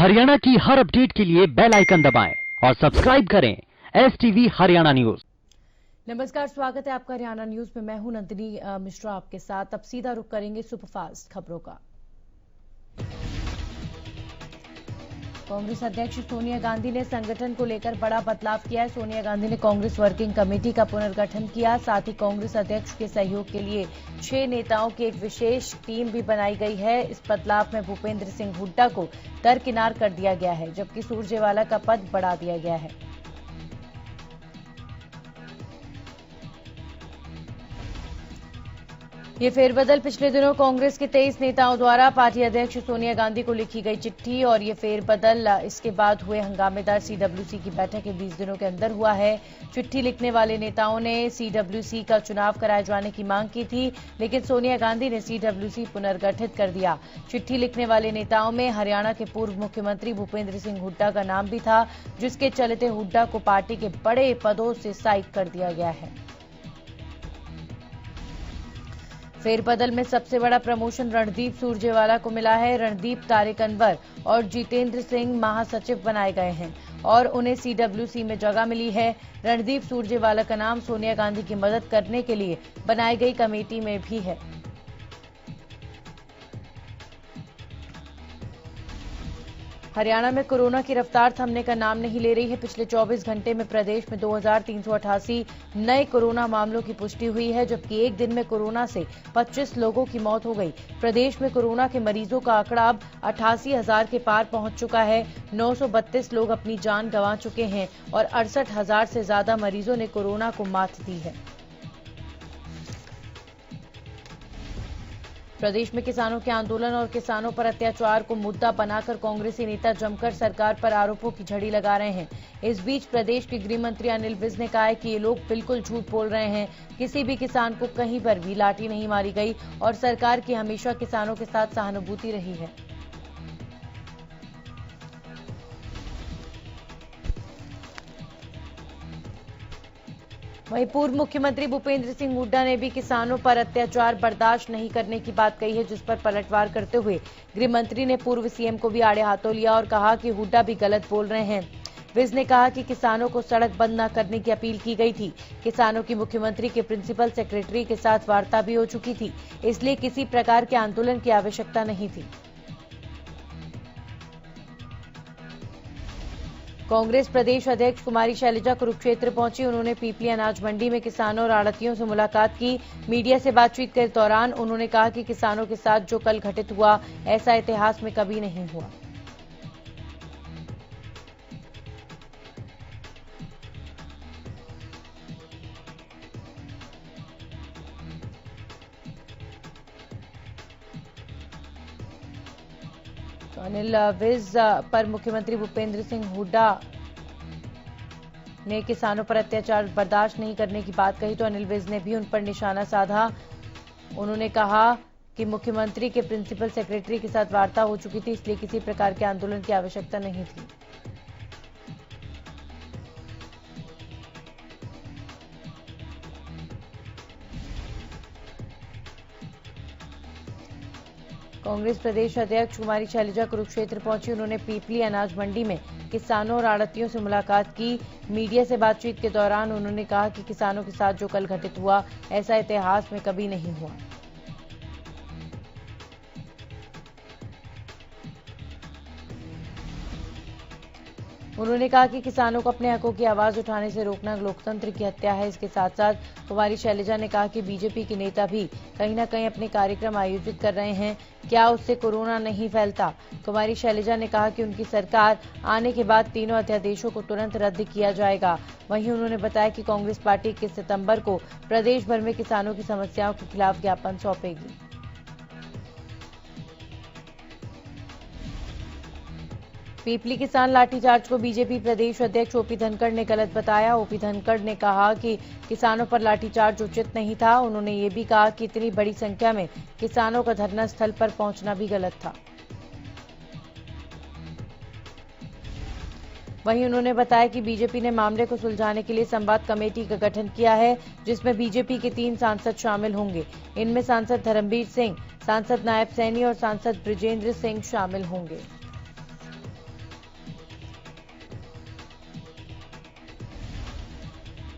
हरियाणा की हर अपडेट के लिए बेल आइकन दबाएं और सब्सक्राइब करें STV हरियाणा न्यूज। नमस्कार, स्वागत है आपका हरियाणा न्यूज में। मैं हूं नंदिनी मिश्रा आपके साथ। अब सीधा रुख करेंगे सुपरफास्ट खबरों का। कांग्रेस अध्यक्ष सोनिया गांधी ने संगठन को लेकर बड़ा बदलाव किया है। सोनिया गांधी ने कांग्रेस वर्किंग कमेटी का पुनर्गठन किया। साथ ही कांग्रेस अध्यक्ष के सहयोग के लिए 6 नेताओं की एक विशेष टीम भी बनाई गई है। इस बदलाव में भूपेंद्र सिंह हुड्डा को दरकिनार कर दिया गया है, जबकि सुरजेवाला का पद बढ़ा दिया गया है। ये फेरबदल पिछले दिनों कांग्रेस के 23 नेताओं द्वारा पार्टी अध्यक्ष सोनिया गांधी को लिखी गई चिट्ठी और ये फेरबदल इसके बाद हुए हंगामेदार CWC की बैठक के 20 दिनों के अंदर हुआ है। चिट्ठी लिखने वाले नेताओं ने CWC का चुनाव कराए जाने की मांग की थी, लेकिन सोनिया गांधी ने CWC पुनर्गठित कर दिया। चिट्ठी लिखने वाले नेताओं में हरियाणा के पूर्व मुख्यमंत्री भूपेंद्र सिंह हुड्डा का नाम भी था, जिसके चलते हुड्डा को पार्टी के बड़े पदों से साइड कर दिया गया है। फेरबदल में सबसे बड़ा प्रमोशन रणदीप सुरजेवाला को मिला है। रणदीप तारिक अनवर और जितेंद्र सिंह महासचिव बनाए गए हैं और उन्हें CWC में जगह मिली है। रणदीप सुरजेवाला का नाम सोनिया गांधी की मदद करने के लिए बनाई गई कमेटी में भी है। हरियाणा में कोरोना की रफ्तार थमने का नाम नहीं ले रही है। पिछले 24 घंटे में प्रदेश में 2388 नए कोरोना मामलों की पुष्टि हुई है, जबकि एक दिन में कोरोना से 25 लोगों की मौत हो गई। प्रदेश में कोरोना के मरीजों का आंकड़ा अब 88,000 के पार पहुंच चुका है। 932 लोग अपनी जान गंवा चुके हैं और 68,000 से ज्यादा मरीजों ने कोरोना को मात दी है। प्रदेश में किसानों के आंदोलन और किसानों पर अत्याचार को मुद्दा बनाकर कांग्रेसी नेता जमकर सरकार पर आरोपों की झड़ी लगा रहे हैं। इस बीच प्रदेश के गृह मंत्री अनिल विज ने कहा है कि ये लोग बिल्कुल झूठ बोल रहे हैं। किसी भी किसान को कहीं पर भी लाठी नहीं मारी गई और सरकार की हमेशा किसानों के साथ सहानुभूति रही है। वहीं पूर्व मुख्यमंत्री भूपेंद्र सिंह हुड्डा ने भी किसानों पर अत्याचार बर्दाश्त नहीं करने की बात कही है, जिस पर पलटवार करते हुए गृह मंत्री ने पूर्व CM को भी आड़े हाथों लिया और कहा कि हुड्डा भी गलत बोल रहे हैं। विज ने कहा कि किसानों को सड़क बंद न करने की अपील की गई थी। किसानों की मुख्यमंत्री के प्रिंसिपल सेक्रेटरी के साथ वार्ता भी हो चुकी थी, इसलिए किसी प्रकार के आंदोलन की आवश्यकता नहीं थी। कांग्रेस प्रदेश अध्यक्ष कुमारी शैलजा कुरुक्षेत्र पहुंची। उन्होंने पीपली अनाज मंडी में किसानों और आड़तियों से मुलाकात की। मीडिया से बातचीत के दौरान उन्होंने कहा कि किसानों के साथ जो कल घटित हुआ, ऐसा इतिहास में कभी नहीं हुआ। तो अनिल विज पर मुख्यमंत्री भूपेंद्र सिंह हुड्डा ने किसानों पर अत्याचार बर्दाश्त नहीं करने की बात कही, तो अनिल विज ने भी उन पर निशाना साधा। उन्होंने कहा कि मुख्यमंत्री के प्रिंसिपल सेक्रेटरी के साथ वार्ता हो चुकी थी, इसलिए किसी प्रकार के आंदोलन की आवश्यकता नहीं थी। कांग्रेस प्रदेश अध्यक्ष कुमारी शैलजा कुरुक्षेत्र पहुंची। उन्होंने पीपली अनाज मंडी में किसानों और आड़तियों से मुलाकात की। मीडिया से बातचीत के दौरान उन्होंने कहा कि किसानों के साथ जो कल घटित हुआ, ऐसा इतिहास में कभी नहीं हुआ। उन्होंने कहा कि किसानों को अपने हकों की आवाज उठाने से रोकना लोकतंत्र की हत्या है। इसके साथ साथ कुमारी शैलजा ने कहा कि बीजेपी के नेता भी कहीं न कहीं अपने कार्यक्रम आयोजित कर रहे हैं, क्या उससे कोरोना नहीं फैलता। कुमारी शैलजा ने कहा कि उनकी सरकार आने के बाद तीनों अध्यादेशों को तुरंत रद्द किया जाएगा। वहीं उन्होंने बताया कि कांग्रेस पार्टी 21 सितंबर को प्रदेश भर में किसानों की समस्याओं के खिलाफ ज्ञापन सौंपेगी। पीपली किसान लाठीचार्ज को बीजेपी प्रदेश अध्यक्ष ओपी धनखड़ ने गलत बताया। ओपी धनखड़ ने कहा कि किसानों पर लाठीचार्ज उचित नहीं था। उन्होंने ये भी कहा कि इतनी बड़ी संख्या में किसानों का धरना स्थल पर पहुंचना भी गलत था। वहीं उन्होंने बताया कि बीजेपी ने मामले को सुलझाने के लिए संवाद कमेटी का गठन किया है, जिसमें बीजेपी के 3 सांसद शामिल होंगे। इनमें सांसद धर्मवीर सिंह, सांसद नायब सैनी और सांसद ब्रिजेंद्र सिंह शामिल होंगे।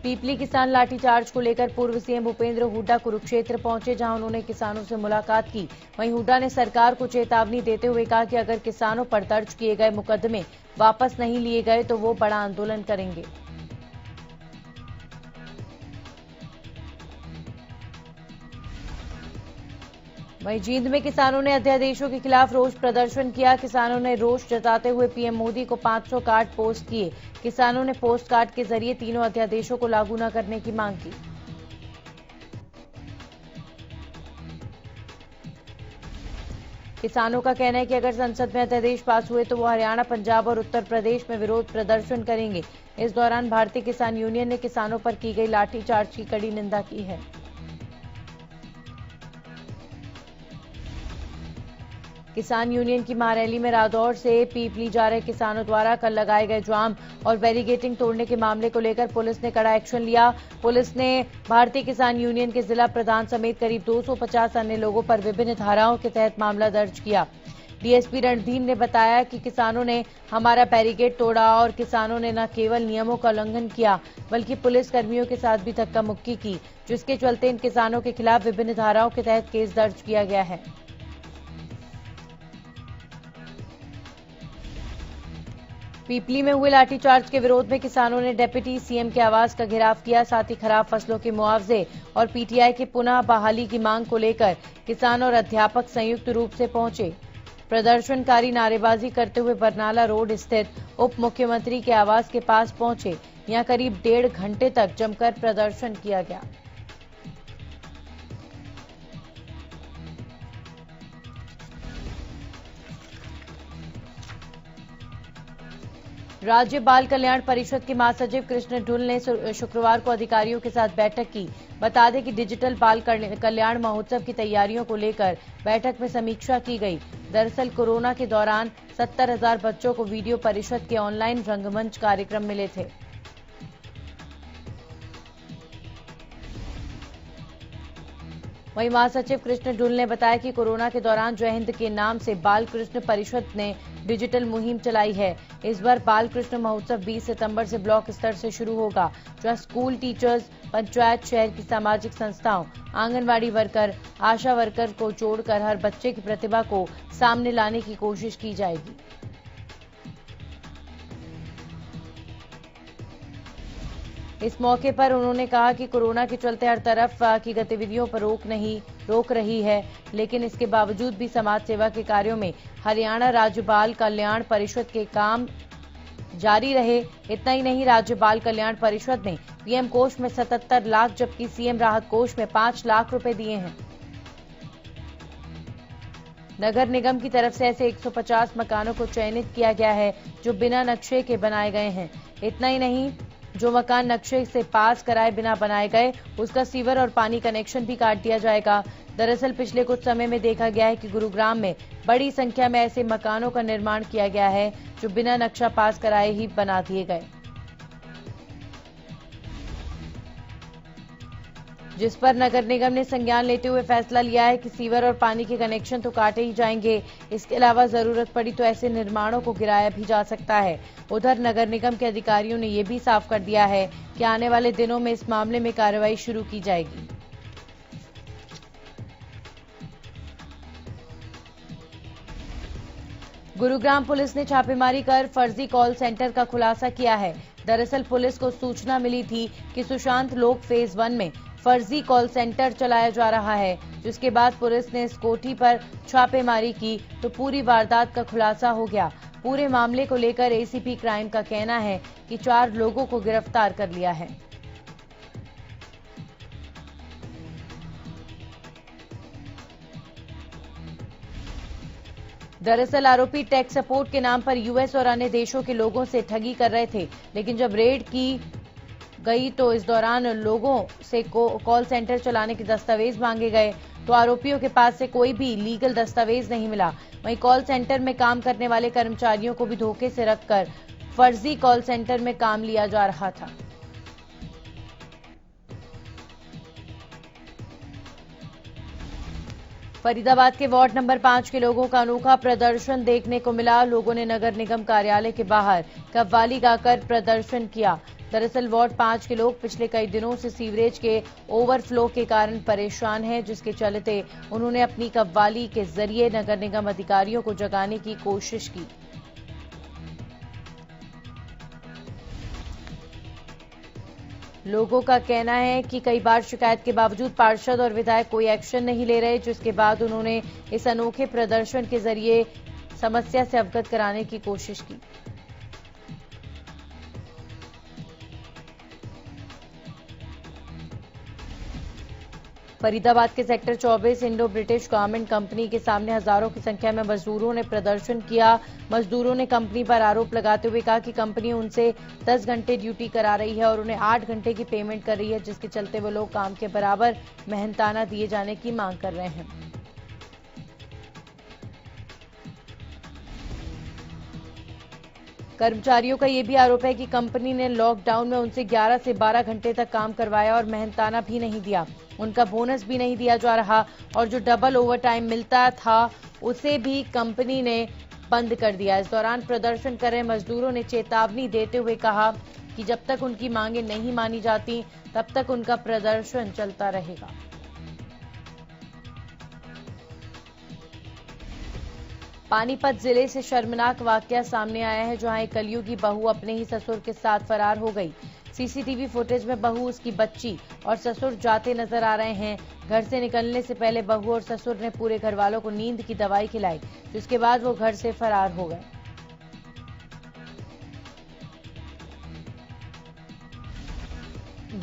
पीपली किसान लाठीचार्ज को लेकर पूर्व सीएम भूपेंद्र हुड्डा कुरुक्षेत्र पहुंचे, जहां उन्होंने किसानों से मुलाकात की। वहीं हुड्डा ने सरकार को चेतावनी देते हुए कहा कि अगर किसानों पर दर्ज किए गए मुकदमे वापस नहीं लिए गए तो वो बड़ा आंदोलन करेंगे। वहीं जींद में किसानों ने अध्यादेशों के खिलाफ रोष प्रदर्शन किया। किसानों ने रोष जताते हुए पीएम मोदी को 500 कार्ड पोस्ट किए। किसानों ने पोस्ट कार्ड के जरिए तीनों अध्यादेशों को लागू न करने की मांग की। किसानों का कहना है कि अगर संसद में अध्यादेश पास हुए तो वो हरियाणा, पंजाब और उत्तर प्रदेश में विरोध प्रदर्शन करेंगे। इस दौरान भारतीय किसान यूनियन ने किसानों पर की गई लाठीचार्ज की कड़ी निंदा की है। किसान यूनियन की महारैली में रादौर से पीपली जा रहे किसानों द्वारा कल लगाए गए जाम और बैरिकेडिंग तोड़ने के मामले को लेकर पुलिस ने कड़ा एक्शन लिया। पुलिस ने भारतीय किसान यूनियन के जिला प्रधान समेत करीब 250 अन्य लोगों पर विभिन्न धाराओं के तहत मामला दर्ज किया। डीएसपी रणधीर ने बताया कि किसानों ने हमारा बैरिकेड तोड़ा और किसानों ने न केवल नियमों का उल्लंघन किया बल्कि पुलिस कर्मियों के साथ भी धक्का मुक्की की, जिसके चलते इन किसानों के खिलाफ विभिन्न धाराओं के तहत केस दर्ज किया गया है। पीपली में हुए लाठीचार्ज के विरोध में किसानों ने डिप्टी सीएम के आवास का घेराव किया। साथ ही खराब फसलों के मुआवजे और पीटीआई की पुनः बहाली की मांग को लेकर किसान और अध्यापक संयुक्त रूप से पहुंचे। प्रदर्शनकारी नारेबाजी करते हुए बरनाला रोड स्थित उप मुख्यमंत्री के आवास के पास पहुंचे। यहां करीब 1.5 घंटे तक जमकर प्रदर्शन किया गया। राज्य बाल कल्याण परिषद के महासचिव कृष्ण ढुल ने शुक्रवार को अधिकारियों के साथ बैठक की। बता दें कि डिजिटल बाल कल्याण महोत्सव की तैयारियों को लेकर बैठक में समीक्षा की गई। दरअसल कोरोना के दौरान 70,000 बच्चों को वीडियो परिषद के ऑनलाइन रंगमंच कार्यक्रम मिले थे। वहीं महासचिव कृष्ण ढुल ने बताया कि कोरोना के दौरान जय हिंद के नाम से बाल कृष्ण परिषद ने डिजिटल मुहिम चलाई है। इस बार बाल कृष्ण महोत्सव 20 सितंबर से ब्लॉक स्तर से शुरू होगा, जहां स्कूल टीचर्स, पंचायत, शहर की सामाजिक संस्थाओं, आंगनवाड़ी वर्कर, आशा वर्कर को जोड़कर हर बच्चे की प्रतिभा को सामने लाने की कोशिश की जाएगी। इस मौके पर उन्होंने कहा कि कोरोना के चलते हर तरफ की गतिविधियों पर रोक रही है, लेकिन इसके बावजूद भी समाज सेवा के कार्यों में हरियाणा राज्य बाल कल्याण परिषद के काम जारी रहे। इतना ही नहीं, राज्य बाल कल्याण परिषद ने पीएम कोष में 77 लाख जबकि सीएम राहत कोष में 5 लाख रुपए दिए हैं। नगर निगम की तरफ से ऐसे 150 मकानों को चयनित किया गया है जो बिना नक्शे के बनाए गए हैं। इतना ही नहीं, जो मकान नक्शे से पास कराए बिना बनाए गए उसका सीवर और पानी कनेक्शन भी काट दिया जाएगा। दरअसल पिछले कुछ समय में देखा गया है कि गुरुग्राम में बड़ी संख्या में ऐसे मकानों का निर्माण किया गया है जो बिना नक्शा पास कराए ही बना दिए गए, जिस पर नगर निगम ने संज्ञान लेते हुए फैसला लिया है कि सीवर और पानी के कनेक्शन तो काटे ही जाएंगे। इसके अलावा जरूरत पड़ी तो ऐसे निर्माणों को गिराया भी जा सकता है। उधर नगर निगम के अधिकारियों ने यह भी साफ कर दिया है कि आने वाले दिनों में इस मामले में कार्रवाई शुरू की जाएगी। गुरुग्राम पुलिस ने छापेमारी कर फर्जी कॉल सेंटर का खुलासा किया है। दरअसल पुलिस को सूचना मिली थी कि सुशांत लोक फेज 1 में फर्जी कॉल सेंटर चलाया जा रहा है, जिसके बाद पुलिस ने इस कोठी पर छापेमारी की तो पूरी वारदात का खुलासा हो गया। पूरे मामले को लेकर एसीपी क्राइम का कहना है कि 4 लोगों को गिरफ्तार कर लिया है। दरअसल आरोपी टेक सपोर्ट के नाम पर यूएस और अन्य देशों के लोगों से ठगी कर रहे थे, लेकिन जब रेड की गई तो इस दौरान लोगों से कॉल सेंटर चलाने के दस्तावेज मांगे गए तो आरोपियों के पास से कोई भी लीगल दस्तावेज नहीं मिला। वहीं कॉल सेंटर में काम करने वाले कर्मचारियों को भी धोखे से रखकर फर्जी कॉल सेंटर में काम लिया जा रहा था। फरीदाबाद के वार्ड नंबर 5 के लोगों का अनोखा प्रदर्शन देखने को मिला। लोगों ने नगर निगम कार्यालय के बाहर कव्वाली गाकर प्रदर्शन किया। दरअसल वार्ड 5 के लोग पिछले कई दिनों से सीवरेज के ओवरफ्लो के कारण परेशान हैं, जिसके चलते उन्होंने अपनी कव्वाली के जरिए नगर निगम अधिकारियों को जगाने की कोशिश की। लोगों का कहना है कि कई बार शिकायत के बावजूद पार्षद और विधायक कोई एक्शन नहीं ले रहे, जिसके बाद उन्होंने इस अनोखे प्रदर्शन के जरिए समस्या से अवगत कराने की कोशिश की। फरीदाबाद के sector 24 Indo British garment company के सामने हजारों की संख्या में मजदूरों ने प्रदर्शन किया। मजदूरों ने कंपनी पर आरोप लगाते हुए कहा कि कंपनी उनसे 10 घंटे ड्यूटी करा रही है और उन्हें 8 घंटे की पेमेंट कर रही है, जिसके चलते वो लोग काम के बराबर मेहनताना दिए जाने की मांग कर रहे हैं। कर्मचारियों का यह भी आरोप है कि कंपनी ने लॉकडाउन में उनसे 11 से 12 घंटे तक काम करवाया और मेहनताना भी नहीं दिया। उनका बोनस भी नहीं दिया जा रहा और जो डबल ओवर टाइम मिलता था उसे भी कंपनी ने बंद कर दिया। इस दौरान प्रदर्शन कर रहे मजदूरों ने चेतावनी देते हुए कहा कि जब तक उनकी मांगे नहीं मानी जाती तब तक उनका प्रदर्शन चलता रहेगा। पानीपत जिले से शर्मनाक वाकया सामने आया है, जहां एक कलयुगी बहू अपने ही ससुर के साथ फरार हो गई। सीसीटीवी फुटेज में बहू, उसकी बच्ची और ससुर जाते नजर आ रहे हैं। घर से निकलने से पहले बहू और ससुर ने पूरे घर वालों को नींद की दवाई खिलाई, जिसके बाद वो घर से फरार हो गए।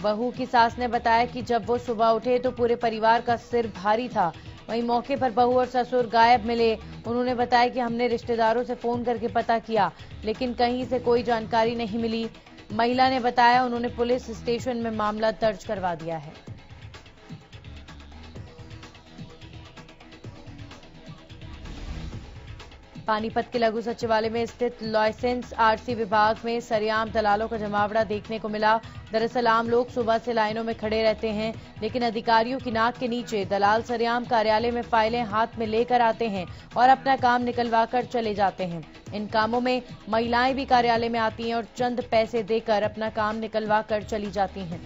बहू की सास ने बताया कि जब वो सुबह उठे तो पूरे परिवार का सिर भारी था। वहीं मौके पर बहू और ससुर गायब मिले। उन्होंने बताया कि हमने रिश्तेदारों से फोन करके पता किया, लेकिन कहीं से कोई जानकारी नहीं मिली। महिला ने बताया उन्होंने पुलिस स्टेशन में मामला दर्ज करवा दिया है। पानीपत के लघु सचिवालय में स्थित लाइसेंस आरसी विभाग में सरेआम दलालों का जमावड़ा देखने को मिला। दरअसल आम लोग सुबह से लाइनों में खड़े रहते हैं, लेकिन अधिकारियों की नाक के नीचे दलाल सरेआम कार्यालय में फाइलें हाथ में लेकर आते हैं और अपना काम निकलवा कर चले जाते हैं। इन कामों में महिलाएं भी कार्यालय में आती हैं और चंद पैसे देकर अपना काम निकलवा कर चली जाती हैं।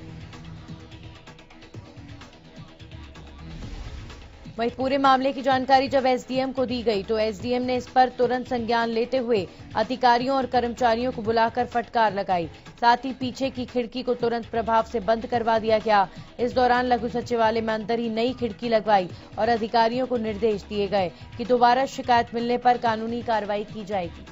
वहीं पूरे मामले की जानकारी जब एसडीएम को दी गई तो एसडीएम ने इस पर तुरंत संज्ञान लेते हुए अधिकारियों और कर्मचारियों को बुलाकर फटकार लगाई। साथ ही पीछे की खिड़की को तुरंत प्रभाव से बंद करवा दिया गया। इस दौरान लघु सचिवालय में अंदर ही नई खिड़की लगवाई और अधिकारियों को निर्देश दिए गए कि दोबारा शिकायत मिलने पर कानूनी कार्रवाई की जाएगी।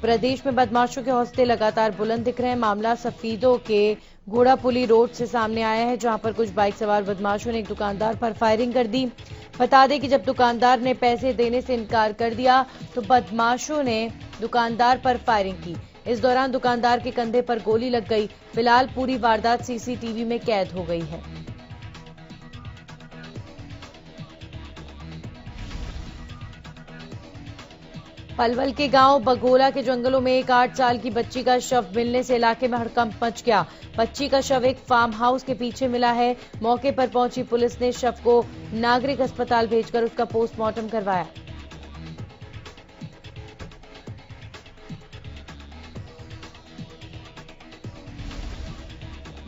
प्रदेश में बदमाशों के हौसले लगातार बुलंद दिख रहे हैं। मामला सफीदों के घोड़ापुली रोड से सामने आया है, जहां पर कुछ बाइक सवार बदमाशों ने एक दुकानदार पर फायरिंग कर दी। बता दें कि जब दुकानदार ने पैसे देने से इनकार कर दिया तो बदमाशों ने दुकानदार पर फायरिंग की। इस दौरान दुकानदार के कंधे पर गोली लग गई। फिलहाल पूरी वारदात सीसीटीवी में कैद हो गई है। पलवल के गांव बघोला के जंगलों में एक 8 साल की बच्ची का शव मिलने से इलाके में हड़कंप मच गया। बच्ची का शव एक फार्म हाउस के पीछे मिला है। मौके पर पहुंची पुलिस ने शव को नागरिक अस्पताल भेजकर उसका पोस्टमार्टम करवाया।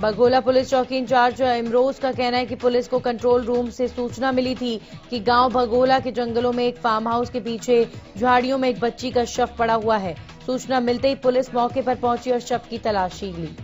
बघोला पुलिस चौकी इंचार्ज इमरोज का कहना है कि पुलिस को कंट्रोल रूम से सूचना मिली थी कि गांव बघोला के जंगलों में एक फार्म हाउस के पीछे झाड़ियों में एक बच्ची का शव पड़ा हुआ है। सूचना मिलते ही पुलिस मौके पर पहुंची और शव की तलाशी ली।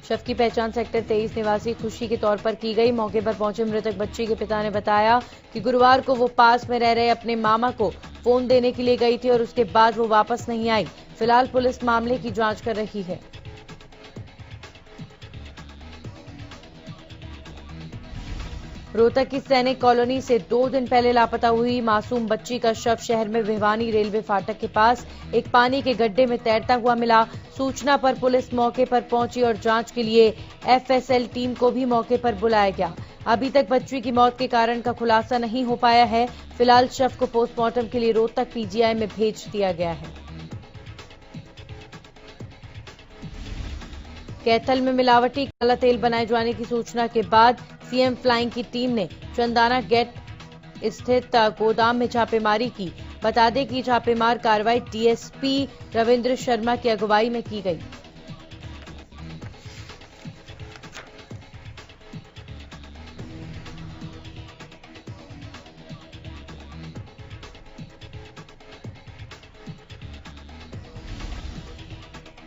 शव की पहचान सेक्टर 23 निवासी खुशी के तौर पर की गई। मौके पर पहुंचे मृतक बच्ची के पिता ने बताया कि गुरुवार को वो पास में रह रहे अपने मामा को फोन देने के लिए गई थी और उसके बाद वो वापस नहीं आई। फिलहाल पुलिस मामले की जांच कर रही है। रोहतक की सैनिक कॉलोनी से 2 दिन पहले लापता हुई मासूम बच्ची का शव शहर में भिवानी रेलवे फाटक के पास एक पानी के गड्ढे में तैरता हुआ मिला। सूचना पर पुलिस मौके पर पहुंची और जांच के लिए एफएसएल टीम को भी मौके पर बुलाया गया। अभी तक बच्ची की मौत के कारण का खुलासा नहीं हो पाया है। फिलहाल शव को पोस्टमार्टम के लिए रोहतक पीजीआई में भेज दिया गया है। कैथल में मिलावटी काला तेल बनाए जाने की सूचना के बाद सीएम फ्लाइंग की टीम ने चंदाना गेट स्थित गोदाम में छापेमारी की। बता दें कि छापेमार कार्रवाई डीएसपी रविंद्र शर्मा की अगुवाई में की गई।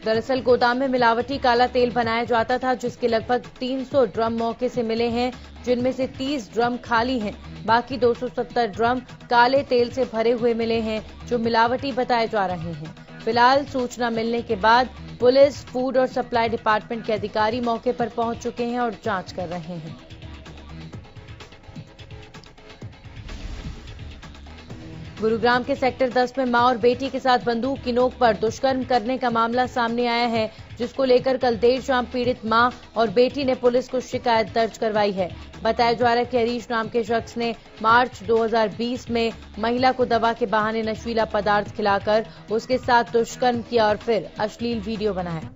दरअसल गोदाम में मिलावटी काला तेल बनाया जाता था, जिसके लगभग 300 ड्रम मौके से मिले हैं, जिनमें से 30 ड्रम खाली हैं। बाकी 270 ड्रम काले तेल से भरे हुए मिले हैं, जो मिलावटी बताए जा रहे हैं। फिलहाल सूचना मिलने के बाद पुलिस, फूड और सप्लाई डिपार्टमेंट के अधिकारी मौके पर पहुंच चुके हैं और जांच कर रहे हैं। गुरुग्राम के सेक्टर 10 में मां और बेटी के साथ बंदूक की नोक पर दुष्कर्म करने का मामला सामने आया है, जिसको लेकर कल देर शाम पीड़ित मां और बेटी ने पुलिस को शिकायत दर्ज करवाई है। बताया जा रहा है कि हरीश नाम के शख्स ने मार्च 2020 में महिला को दवा के बहाने नशीला पदार्थ खिलाकर उसके साथ दुष्कर्म किया और फिर अश्लील वीडियो बनाया।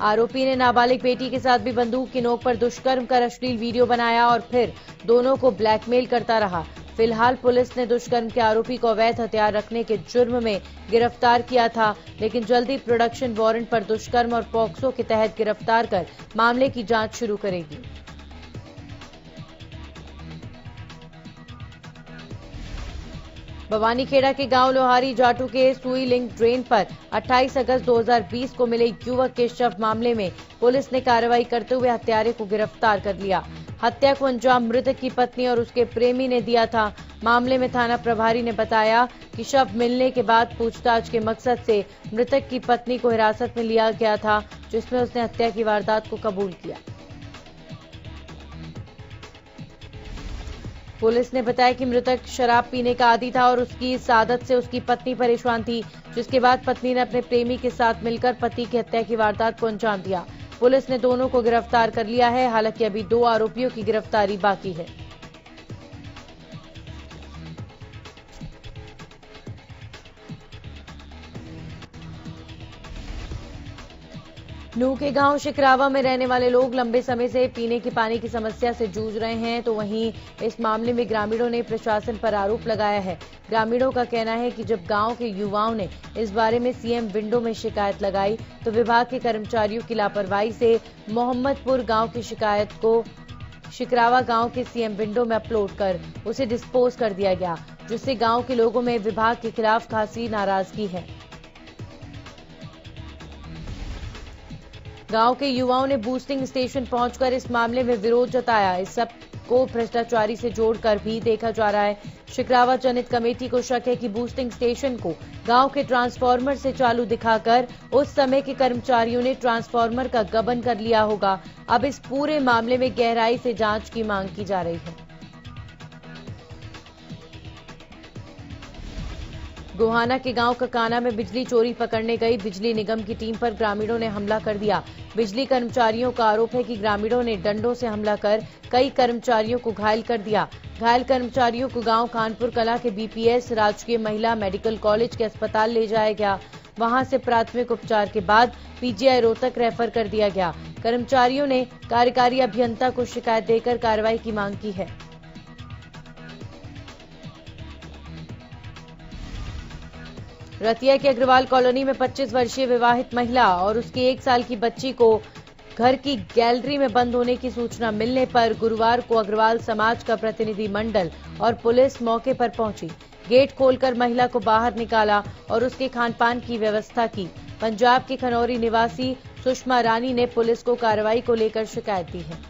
आरोपी ने नाबालिग बेटी के साथ भी बंदूक की नोक पर दुष्कर्म कर अश्लील वीडियो बनाया और फिर दोनों को ब्लैकमेल करता रहा। फिलहाल पुलिस ने दुष्कर्म के आरोपी को अवैध हथियार रखने के जुर्म में गिरफ्तार किया था, लेकिन जल्दी प्रोडक्शन वारंट पर दुष्कर्म और पॉक्सो के तहत गिरफ्तार कर मामले की जांच शुरू करेगी। भवानीखेड़ा के गांव लोहारी जाटू के सुई लिंक ड्रेन पर 28 अगस्त 2020 को मिले युवक के शव मामले में पुलिस ने कार्रवाई करते हुए हत्यारे को गिरफ्तार कर लिया। हत्या को अंजाम मृतक की पत्नी और उसके प्रेमी ने दिया था। मामले में थाना प्रभारी ने बताया कि शव मिलने के बाद पूछताछ के मकसद से मृतक की पत्नी को हिरासत में लिया गया था, जिसमें उसने हत्या की वारदात को कबूल किया। पुलिस ने बताया कि मृतक शराब पीने का आदी था और उसकी इस आदत से उसकी पत्नी परेशान थी, जिसके बाद पत्नी ने अपने प्रेमी के साथ मिलकर पति की हत्या की वारदात को अंजाम दिया। पुलिस ने दोनों को गिरफ्तार कर लिया है। हालांकि अभी 2 आरोपियों की गिरफ्तारी बाकी है। नूह के गांव शिकरावा में रहने वाले लोग लंबे समय से पीने के पानी की समस्या से जूझ रहे हैं, तो वहीं इस मामले में ग्रामीणों ने प्रशासन पर आरोप लगाया है। ग्रामीणों का कहना है कि जब गांव के युवाओं ने इस बारे में सीएम विंडो में शिकायत लगाई, तो विभाग के कर्मचारियों की लापरवाही से मोहम्मदपुर गांव की शिकायत को शिकरावा गांव के सीएम विंडो में अपलोड कर उसे डिस्पोज कर दिया गया, जिससे गांव के लोगों में विभाग के खिलाफ खासी नाराजगी है। गांव के युवाओं ने बूस्टिंग स्टेशन पहुंचकर इस मामले में विरोध जताया। इस सब को भ्रष्टाचारी से जोड़कर भी देखा जा रहा है। शिकरावा जनहित कमेटी को शक है कि बूस्टिंग स्टेशन को गांव के ट्रांसफार्मर से चालू दिखाकर उस समय के कर्मचारियों ने ट्रांसफार्मर का गबन कर लिया होगा। अब इस पूरे मामले में गहराई से जांच की मांग की जा रही है। गोहाना के गांव ककाना में बिजली चोरी पकड़ने गई बिजली निगम की टीम पर ग्रामीणों ने हमला कर दिया। बिजली कर्मचारियों का आरोप है कि ग्रामीणों ने डंडों से हमला कर कई कर्मचारियों को घायल कर दिया। घायल कर्मचारियों को गांव खानपुर कला के बीपीएस राजकीय महिला मेडिकल कॉलेज के अस्पताल ले जाया गया। वहां से प्राथमिक उपचार के बाद पीजीआई रोहतक रेफर कर दिया गया। कर्मचारियों ने कार्यकारी अभियंता को शिकायत देकर कार्रवाई की मांग की है। रतिया के अग्रवाल कॉलोनी में 25 वर्षीय विवाहित महिला और उसकी 1 साल की बच्ची को घर की गैलरी में बंद होने की सूचना मिलने पर गुरुवार को अग्रवाल समाज का प्रतिनिधि मंडल और पुलिस मौके पर पहुंची। गेट खोलकर महिला को बाहर निकाला और उसके खानपान की व्यवस्था की। पंजाब की खनौरी निवासी सुषमा रानी ने पुलिस को कार्रवाई को लेकर शिकायत दी है।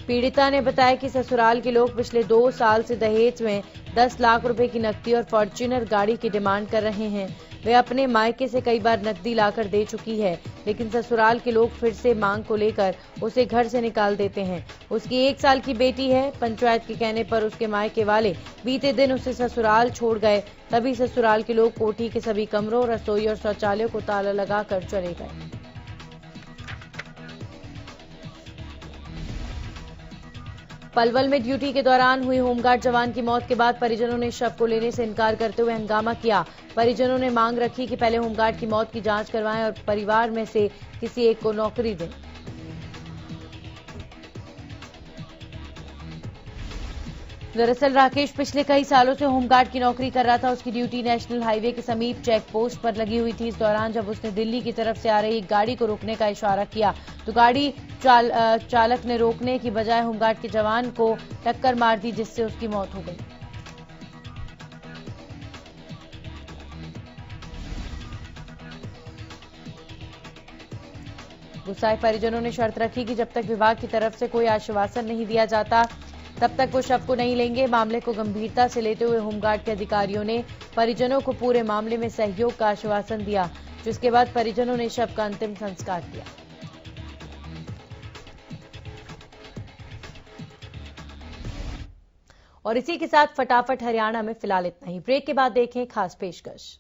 पीड़िता ने बताया कि ससुराल के लोग पिछले 2 साल से दहेज में 10 लाख रुपए की नकदी और फॉर्च्यूनर गाड़ी की डिमांड कर रहे हैं। वे अपने मायके से कई बार नकदी लाकर दे चुकी है, लेकिन ससुराल के लोग फिर से मांग को लेकर उसे घर से निकाल देते हैं। उसकी 1 साल की बेटी है। पंचायत के कहने पर उसके मायके वाले बीते दिन उसे ससुराल छोड़ गए। तभी ससुराल के लोग कोठी के सभी कमरों, रसोई और शौचालयों को ताला लगाकर चले गए। पलवल में ड्यूटी के दौरान हुई होमगार्ड जवान की मौत के बाद परिजनों ने शव को लेने से इनकार करते हुए हंगामा किया। परिजनों ने मांग रखी कि पहले होमगार्ड की मौत की जांच करवाएं और परिवार में से किसी एक को नौकरी दें। दरअसल राकेश पिछले कई सालों से होमगार्ड की नौकरी कर रहा था। उसकी ड्यूटी नेशनल हाईवे के समीप चेक पोस्ट पर लगी हुई थी। इस दौरान जब उसने दिल्ली की तरफ से आ रही एक गाड़ी को रोकने का इशारा किया तो गाड़ी चालक ने रोकने की बजाय होमगार्ड के जवान को टक्कर मार दी, जिससे उसकी मौत हो गई। गुस्साए परिजनों ने शर्त रखी कि जब तक विभाग की तरफ से कोई आश्वासन नहीं दिया जाता तब तक वो शव को नहीं लेंगे। मामले को गंभीरता से लेते हुए होमगार्ड के अधिकारियों ने परिजनों को पूरे मामले में सहयोग का आश्वासन दिया, जिसके बाद परिजनों ने शव का अंतिम संस्कार किया। और इसी के साथ फटाफट हरियाणा में फिलहाल इतना ही। ब्रेक के बाद देखें खास पेशकश।